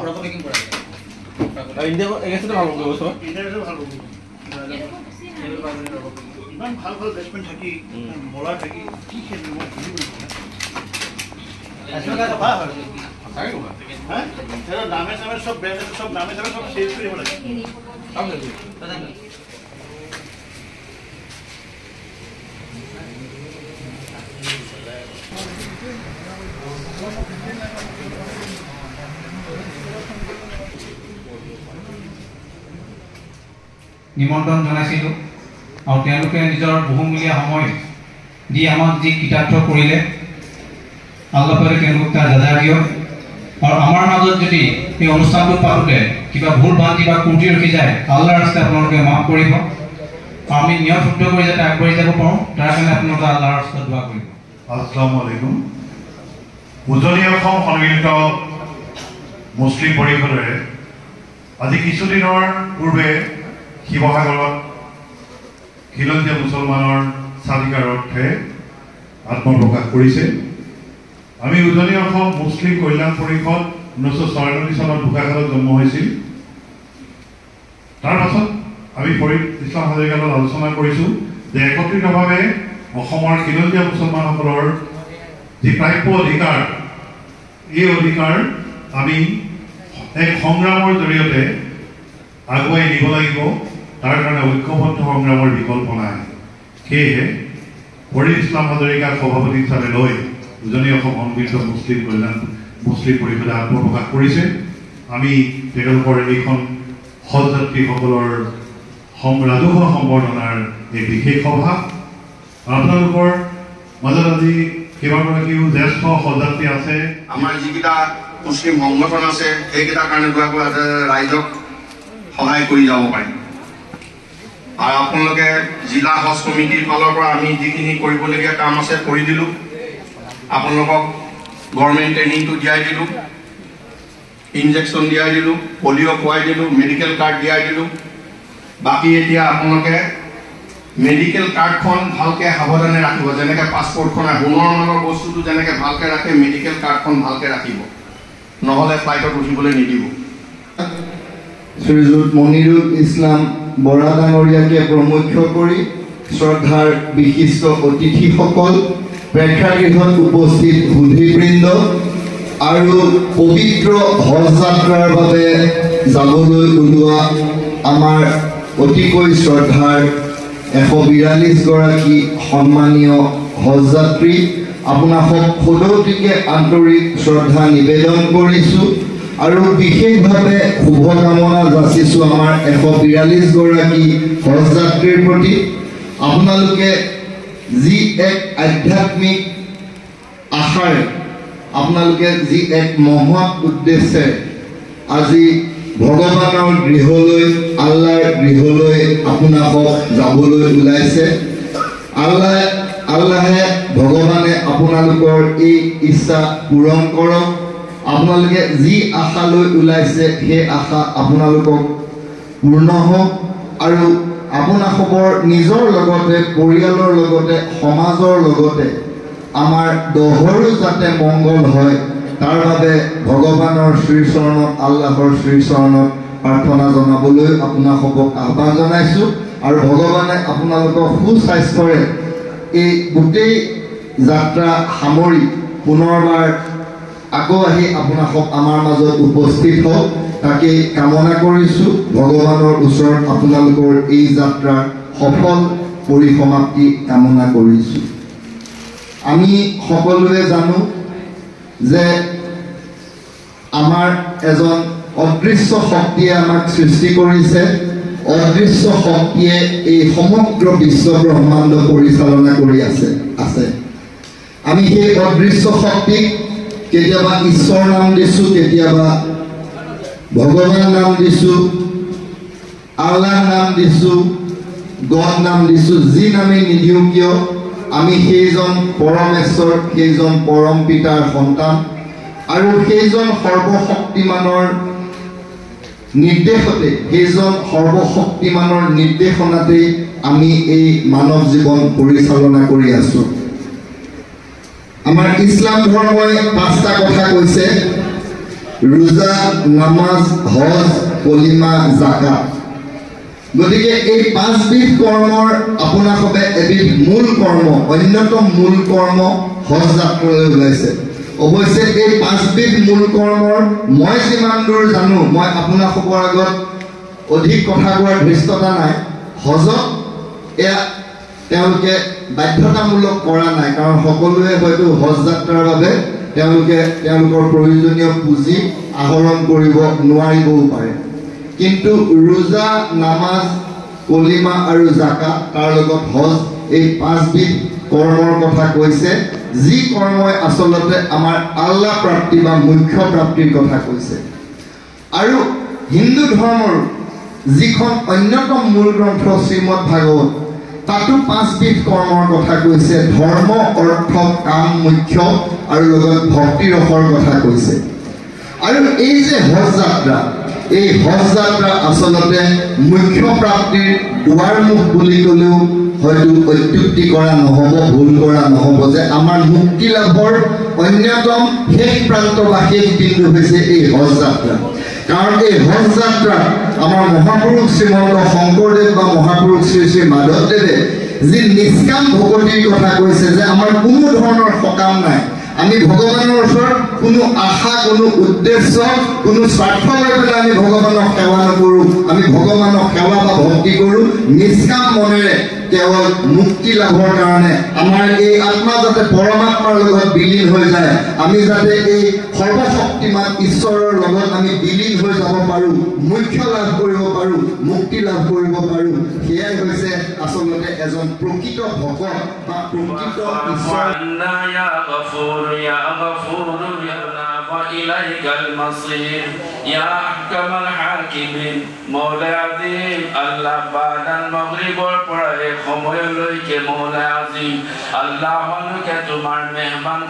প্ৰকলিং কৰা ইন্ডিয়া এগেইনষ্টে ভাল কৰিব সব ইন্ডিয়াতে ভাল হ'ব ইমান ভাল ভাল বেটসম্যান থাকি বলার থাকি কি খেলিব আসলে কথা হয় হ্যাঁ এরা নামে নামে সব ব্র্যান্ড সব নামে নামে সব শেষ করে বলে নিমন্ত্ৰণ জনাইছিলোঁ আৰু তেওঁলোকে নিজৰ বহুমূলীয়া সময় দি আমাক যি কৃতাৰ্থ কৰিলে আল্লাহ পাকে তেওঁলোকক তাৰ জাজা দিয়ক আৰু আমাৰ মাজত যদি এই অনুষ্ঠানটো পাতোতে কিবা ভুল ভ্ৰান্তি বা ত্ৰুটি ৰখি যায় আল্লাহৰ ৰাস্তাত আপোনালোকে মাফ কৰিব আৰু আমি নিয়ম শুদ্ধ কৰি যাতে আগবাঢ়ি যাব পাৰোঁ তাৰ কাৰণে আপোনালোকে আল্লাহৰ ৰাস্তাত দোৱা কৰিব। আসসালামু আলাইকুম। উজনি অসম সন্মিলিত মুছলিম পৰিষদে আজি কিছুদিনৰ পূৰ্বে শিৱসাগৰত খিলঞ্জীয়া মুছলমানৰ স্বাধিকাৰাৰ্থে আত্মপ্ৰকাশ কৰিছে। আমি উজনি অসম মুছলিম কল্যাণ পৰিষদ 1994 চনত বোকাখাতত জন্ম হৈছিল। তাৰ পাছত আমি ফৰিদ ইছলাম হাজৰিকাৰ লগত আলোচনা কৰিছোঁ যে একত্ৰিতভাৱে অসমৰ খিলঞ্জীয়া মুছলমানসকলৰ যি প্ৰাপ্য অধিকাৰ এই অধিকাৰ আমি এক সংগ্ৰামৰ জৰিয়তে আগুৱাই নিব লাগিব। তাৰ কাৰণে ঐক্যবদ্ধ সংগ্ৰামৰ বিকল্প নাই। সেয়েহে ফৰিদ ইছলাম হাজৰিকাক সভাপতি হিচাপে লৈ উজনি অসম সন্মিলিত মুছলিম কল্যাণ মুছলিম পৰিষদে আত্মপ্ৰকাশ কৰিছে। আমি তেওঁলোকৰ এইখন হজযাত্ৰীসকলৰ ৰাজহুৱা সম্বৰ্ধনাৰ এই বিশেষ সভা আপোনালোকৰ মাজত আজি কেইবাগৰাকীও জ্যেষ্ঠ হজযাত্ৰী আছে। আমাৰ যিকেইটা মুছলিম সংগঠন আছে সেইকেইটাৰ কাৰণে ৰাইজক সহায় কৰি যাব পাৰিম আৰু আপোনালোকে জিলা হজ কমিটিৰ ফালৰ পৰা আমি যিখিনি কৰিবলগীয়া কাম আছে কৰি দিলোঁ। আপোনালোকক গভৰ্ণমেণ্ট ট্ৰেইনিংটো দিয়াই দিলোঁ, ইনজেকশ্যন দিয়াই দিলোঁ, পলিঅ' খুৱাই দিলোঁ, মেডিকেল কাৰ্ড দিয়াই দিলোঁ। বাকী এতিয়া আপোনালোকে মেডিকেল কাৰ্ডখন ভালকৈ সাৱধানে ৰাখিব। যেনেকৈ পাছপৰ্টখন সোণৰ মানৰ বস্তুটো যেনেকৈ ভালকৈ ৰাখে মেডিকেল কাৰ্ডখন ভালকৈ ৰাখিব, নহ'লে ফ্লাইটত উঠিবলৈ নিদিব। শ্ৰীযুত মনিৰুল ইছলাম বৰা ডাঙৰীয়াকে প্ৰমুখ্য কৰি শ্ৰদ্ধাৰ বিশিষ্ট অতিথিসকল, প্ৰেক্ষাগৃহত উপস্থিত সুধীবৃন্দ আৰু পবিত্ৰ হজ যাত্ৰাৰ বাবে যাবলৈ ওলোৱা আমাৰ অতিকৈ শ্ৰদ্ধাৰ 142 গৰাকী সন্মানীয় হজযাত্ৰী, আপোনাক সদৌতিকে আন্তৰিক শ্ৰদ্ধা নিবেদন কৰিছোঁ আৰু বিশেষভাৱে শুভকামনা যাচিছোঁ আমাৰ 142 গৰাকী হজযাত্ৰীৰ প্ৰতি। আপোনালোকে যি এক আধ্যাত্মিক আশাৰে আপোনালোকে যি এক মহৎ উদ্দেশ্যে আজি ভগৱানৰ গৃহলৈ আল্লাহৰ গৃহলৈ আপোনালোকক যাবলৈ ওলাইছে। আল্লাহে ভগৱানে আপোনালোকৰ এই ইচ্ছা পূৰণ কৰক। আপোনালোকে যি আশা লৈ ওলাইছে সেই আশা আপোনালোকক পূৰ্ণ হওক আৰু আপোনালোকৰ নিজৰ লগতে পৰিয়ালৰ লগতে সমাজৰ লগতে আমাৰ দহৰো যাতে মংগল হয় তাৰ বাবে ভগৱানৰ শ্ৰীচৰণত আল্লাহৰ শ্ৰীচৰণত প্ৰাৰ্থনা জনাবলৈ আপোনালোকক আহ্বান জনাইছোঁ আৰু ভগৱানে আপোনালোকক সুস্বাস্থ্যৰে এই গোটেই যাত্ৰা সামৰি পুনৰবাৰ আকৌ আহি আপোনালোক আমাৰ মাজত উপস্থিত হওক তাকে কামনা কৰিছোঁ। ভগৱানৰ ওচৰত আপোনালোকৰ এই যাত্ৰাৰ সফল পৰিসমাপ্তি কামনা কৰিছোঁ। আমি সকলোৱে জানো যে আমাৰ এজন অদৃশ্য শক্তিয়ে আমাক সৃষ্টি কৰিছে। অদৃশ্য শক্তিয়ে এই সমগ্ৰ বিশ্ব ব্ৰহ্মাণ্ড পৰিচালনা কৰি আছে। আমি সেই অদৃশ্য শক্তিক কেতিয়াবা ঈশ্বৰ নাম দিছোঁ, কেতিয়াবা ভগৱান নাম দিছোঁ, আল্লাহ নাম দিছোঁ, গড নাম দিছোঁ। যি নামেই নিদিওঁ কিয় আমি সেইজন পৰমেশ্বৰ, সেইজন পৰম পিতাৰ সন্তান আৰু সেইজন সৰ্বশক্তিমানৰ নিৰ্দেশতে, সেইজন সৰ্বশক্তিমানৰ নিৰ্দেশনাতেই আমি এই মানৱ জীৱন পৰিচালনা কৰি আছোঁ। আমাৰ ইছলাম ধৰ্মই 5টা কথা কৈছে। ৰোজা, নামাজ, হজ, কলিমা, জাকাত। গতিকে এই 5 বিধ কৰ্মৰ আপোনাসবে এবিধ মূল কৰ্ম, অন্যতম মূল কৰ্ম হজ যাত্ৰালৈ ওলাইছে। অৱশ্যে এই 5 বিধ মূল কৰ্মৰ মই যিমান দূৰ জানো, মই আপোনাসবৰ আগত অধিক কথা কোৱাৰ ধৃষ্টতা নাই। হজত এয়া তেওঁলোকে বাধ্যতামূলক কৰা নাই, কাৰণ সকলোৱে হয়তো হজ যাত্ৰাৰ বাবে তেওঁলোকৰ প্ৰয়োজনীয় পুঁজি আহৰণ কৰিব নোৱাৰিবও পাৰে। কিন্তু ৰোজা, নামাজ, কলিমা আৰু জাকাত তাৰ লগত হজ, এই 5 বিধ কৰ্মৰ কথা কৈছে, যি কৰ্মই আচলতে আমাৰ আল্লাহ প্ৰাপ্তি বা মুখ্য প্ৰাপ্তিৰ কথা কৈছে। আৰু হিন্দু ধৰ্মৰ যিখন অন্যতম মূল গ্ৰন্থ শ্ৰীমদ ভাগৱত, তাতো 5 বিধ কৰ্মৰ কথা কৈছে। ধৰ্ম, অৰ্থ, কাম, মুখ্য আৰু লগত ভক্তি ৰসৰ কথা কৈছে। আৰু এই যে হজ যাত্ৰা, এই হজ যাত্ৰা আচলতে মুখ্য প্ৰাপ্তিৰ দুৱাৰমুখ বুলি ক'লেও হয়তো অত্যুক্তি কৰা নহ'ব, ভুল কৰা নহ'ব, যে আমাৰ মুক্তি লাভৰ অন্যতম শেষ প্ৰান্ত বা শেষ বিন্দু হৈছে এই হজ যাত্ৰা। কাৰণ এই হজ যাত্ৰাত আমাৰ মহাপুৰুষ শ্ৰীমন্ত শংকৰদেৱ বা মহাপুৰুষ শ্ৰী শ্ৰী মাধৱদেৱে যি নিষ্কাম ভকতিৰ কথা কৈছে, যে আমাৰ কোনো ধৰণৰ সকাম নাই, আমি ভগৱানৰ ওচৰত কোনো আশা, কোনো উদ্দেশ্য, কোনো স্বাৰ্থ লৈ পেলাই আমি ভগৱানক সেৱা নকৰোঁ। আমি ভগৱানক সেৱা বা ভক্তি কৰোঁ নিষ্কাম মনেৰে, কেৱল মুক্তি লাভৰ কাৰণে, আমাৰ এই আত্মা যাতে পৰমাত্মাৰ লগত বিলীন হৈ যায়, আমি যাতে এই সৰ্বশক্তিমান ঈশ্বৰৰ লগত আমি বিলীন হৈ যাব পাৰোঁ, মুখ্য লাভ কৰিব পাৰোঁ, মুক্তি লাভ কৰিব পাৰোঁ। সেয়াই হৈছে আচলতে এজন প্ৰকৃত ভকত বা প্ৰকৃত ঈশ্বৰ। يا غفور يا وإليك المصير يا أحكم الحاكمين مولا عظيم الله بعد المغرب والفرائض خمر لك مولا عظيم الله منك تمر مهمان